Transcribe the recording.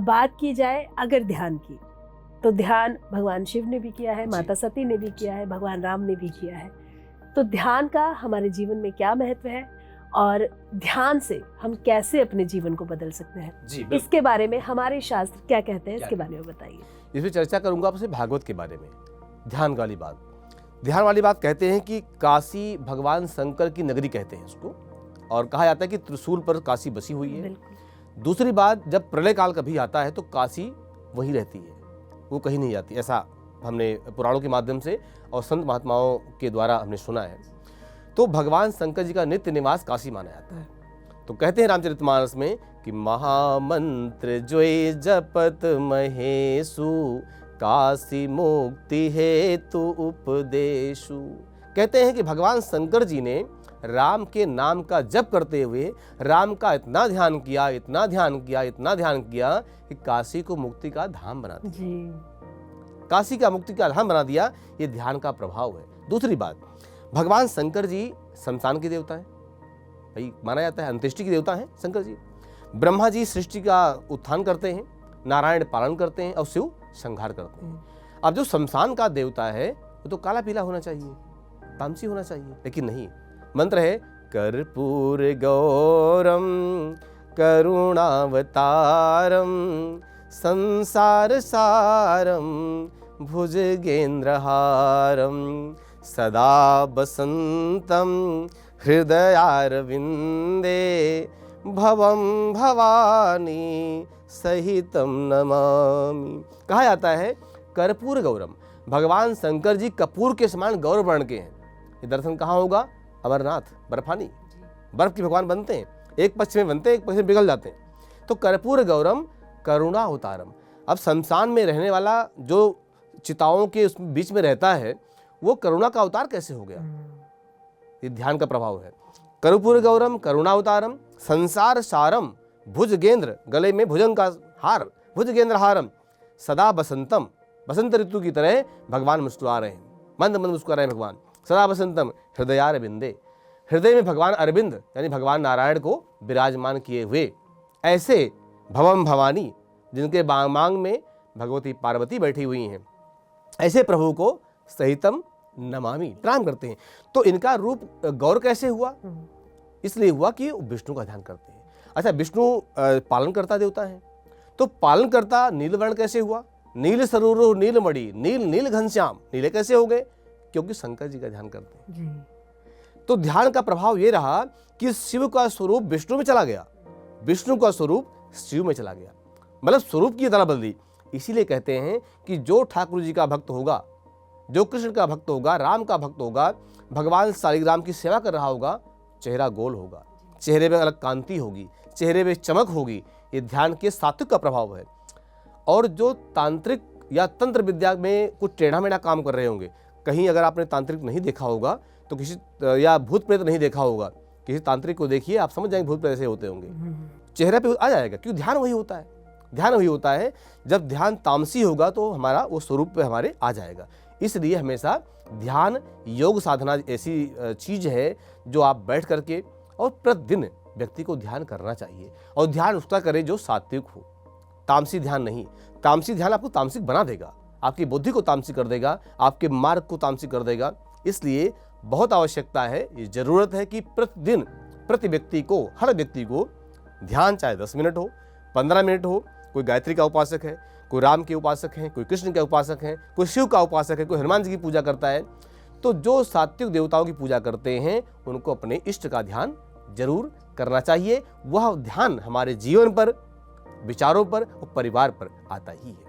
बात की जाए अगर ध्यान की, तो ध्यान भगवान शिव ने भी किया है, माता सती ने भी किया है, भगवान राम ने भी किया है। तो ध्यान का हमारे जीवन में क्या महत्व है और ध्यान से हम कैसे अपने जीवन को बदल सकते हैं, इसके बारे में हमारे शास्त्र क्या कहते हैं, इसके बारे में बताइए। इसमें चर्चा करूंगा आपसे भागवत के बारे में। ध्यान वाली बात, ध्यान वाली बात कहते हैं कि काशी भगवान शंकर की नगरी कहते हैं उसको, और कहा जाता है कि त्रिशूल पर काशी बसी हुई है। दूसरी बात, जब प्रलय काल कभी आता है तो काशी वहीं रहती है, वो कहीं नहीं जाती, ऐसा हमने पुराणों के माध्यम से और संत महात्माओं के द्वारा हमने सुना है। तो भगवान शंकर जी का नित्य निवास काशी माना जाता है। तो कहते हैं रामचरितमानस में कि महामंत्र जोय जपत महेशु, काशी मुक्ति हेतु उपदेशु। कहते हैं कि भगवान शंकर जी ने राम के नाम का जप करते हुए राम का इतना ध्यान किया, इतना ध्यान किया, इतना ध्यान किया कि काशी को मुक्ति का धाम बना दिया। काशी का मुक्ति का धाम बना दिया, ये ध्यान का प्रभाव है। दूसरी बात, भगवान शंकर जी शमशान के देवता हैं, भाई माना जाता है अंत्येष्टि के देवता हैं शंकर जी। ब्रह्मा जी सृष्टि का उत्थान करते हैं, नारायण पालन करते हैं और शिव संहार करते हैं। अब जो शमशान का देवता है वो तो काला पीला होना चाहिए, तामसी होना चाहिए, लेकिन नहीं। मंत्र है कर्पूर गौरम करुणावतारम संसार सारम भुजगेंद्रहारम सदा बसंतम हृदयारविंदे भवम भवानी सहितम नमामि। कहा जाता है कर्पूर गौरम, भगवान शंकर जी कपूर के समान गौर वर्ण के हैं। ये दर्शन कहाँ होगा? अमरनाथ, बर्फानी, बर्फ के भगवान बनते हैं, एक पक्ष में बनते हैं, एक पक्ष में पिघल जाते हैं। तो कर्पूर गौरम करुणा अवतारम। अब शमशान में रहने वाला जो चिताओं के उस बीच में रहता है वो करुणा का अवतार कैसे हो गया? ये ध्यान का प्रभाव है। कर्पूर गौरम करुणा अवतारम संसार सारम भुजगेंद्र, गले में भुजंग का हार, भुजगेंद्र हारम सदा बसंतम, बसंत ऋतु की तरह भगवान मुस्कुरा रहे हैं, मंद मंद मुस्कुरा रहे हैं भगवान। सदा बसंतम हृदयारविंदे, हृदय में भगवान अरविंद यानी भगवान नारायण को विराजमान किए हुए। ऐसे भवम भवानी, जिनके मांग में भगवती पार्वती बैठी हुई हैं, ऐसे प्रभु को सहितम नमामि, प्रणाम करते हैं। तो इनका रूप गौर कैसे हुआ? इसलिए हुआ कि विष्णु का ध्यान करते हैं। अच्छा, विष्णु पालनकर्ता देवता है, तो पालनकर्ता नीलवर्ण कैसे हुआ? नील सरोरो नीलमणि, नील नील घनश्याम, नीले कैसे हो गए? क्योंकि शंकर जी का ध्यान करते हैं। तो ध्यान का प्रभाव ये रहा कि शिव का स्वरूप विष्णु में चला गया, विष्णु का स्वरूप शिव में चला गया, मतलब स्वरूप की तरह बदली। इसीलिए कहते हैं कि जो ठाकुर जी का भक्त होगा, जो कृष्ण का भक्त होगा, राम का भक्त होगा, भगवान शालिग्राम की सेवा कर रहा होगा, चेहरा गोल होगा, चेहरे में अलग कांति होगी, चेहरे में चमक होगी। ये ध्यान के सात्विक का प्रभाव है। और जो तांत्रिक या तंत्र विद्या में कुछ टेढ़ा मेढ़ा काम कर रहे होंगे, कहीं अगर आपने तांत्रिक नहीं देखा होगा तो किसी, या भूत प्रेत नहीं देखा होगा, किसी तांत्रिक को देखिए, आप समझ जाएंगे भूत प्रेत ऐसे होते होंगे, चेहरे पे आ जाएगा, क्योंकि ध्यान वही होता है। ध्यान वही होता है, जब ध्यान तामसी होगा तो हमारा वो स्वरूप पे हमारे आ जाएगा। इसलिए हमेशा ध्यान योग साधना ऐसी चीज है जो आप बैठ करके और प्रतिदिन व्यक्ति को ध्यान करना चाहिए, और ध्यान उसका करे जो सात्विक हो, तामसी ध्यान नहीं। तामसी ध्यान आपको तामसिक बना देगा, आपकी बुद्धि को तामसिक कर देगा, आपके मार्ग को तामसिक कर देगा। इसलिए बहुत आवश्यकता है, ये जरूरत है कि प्रतिदिन प्रति व्यक्ति को, हर व्यक्ति को ध्यान, चाहे 10 मिनट हो, 15 मिनट हो। कोई गायत्री का उपासक है, कोई राम के उपासक हैं, कोई कृष्ण के उपासक हैं, कोई शिव का उपासक है, कोई हनुमान जी की पूजा करता है। तो जो सात्विक देवताओं की पूजा करते हैं उनको अपने इष्ट का ध्यान जरूर करना चाहिए। वह ध्यान हमारे जीवन पर, विचारों पर और परिवार पर आता ही है।